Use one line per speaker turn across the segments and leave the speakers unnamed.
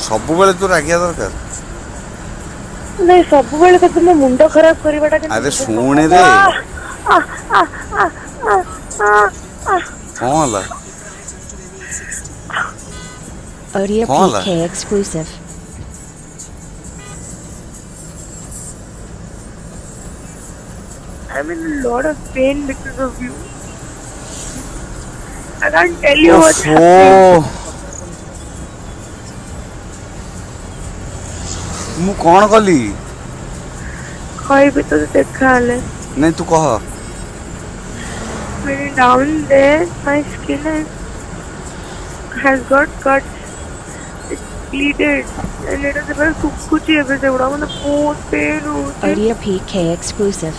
सब बेले तू रागिया दरकार
नहीं सब बेले तो तुम मुंड खराब करवाटा
अरे शुणे रे कौन हला
Audio
कौन हला
PK exclusive.
I'm in a lot of pain because of you. I can't tell you what happened.
मु कौन कली
कोई भी तो देखा है
नहीं तू कह
मेरे down there my skin has got cut. It's bleeded and it is very कुछ ऐसे से उड़ा मतलब बहुत pain होती है.
Audio PK exclusive.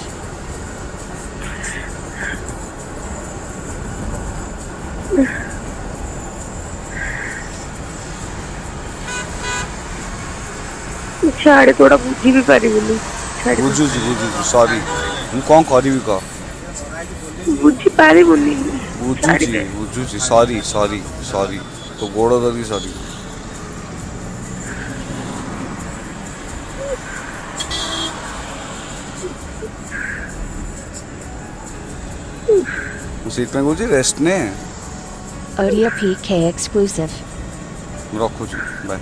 छाड़े थोड़ा बुझी भी पारी बोली
बुझुजी सॉरी मु कौन करिवि क
बुझी पारी बोली
बुझुजी सॉरी तो गोड़ धरी सॉरी मुझे कहूँ रेस्ट ने
Audio PK exclusive.
रखुची बाय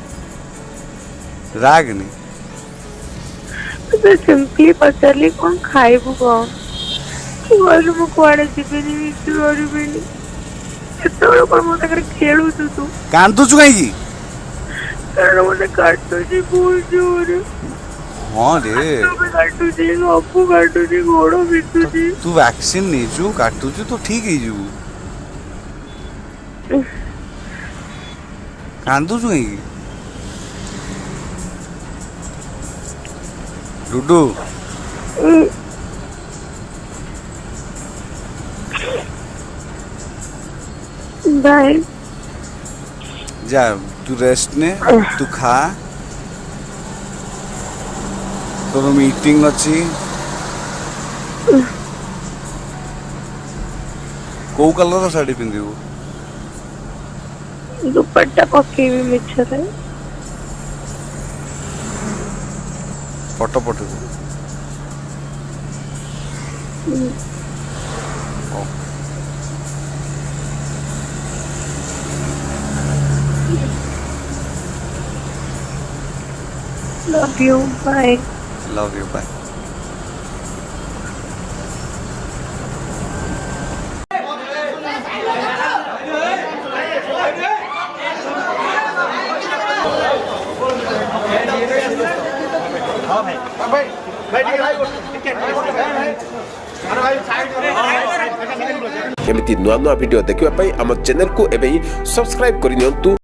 राग नहीं
तो सिंपली पचारली कौन खाइबू कौन बोलू मु कुआडे जीवेनी मिस करिबेनी एतबेले कोन मते करे खेलुछु तू
कांदुछु काई की
कारण मते काटुची बहुत जोर
हां रे
काटुची अपु काटुची गोड़ो बितुची
तू वैक्सीन नेजु काटुछु तो ठीक है जु कांदुछु काई की डुडू
बाय
जा तू रेस्ट ने तू खा तोर मीटिंग अच्छी को कलर साड़ी पिंदिबू
दुपट्टा पकेबी मिछर है
photo photo
love you bye
love you bye
एमती नुआ नुआ वीडियो देखिबा पई हम चैनल को एबे सब्सक्राइब करि नियंतु।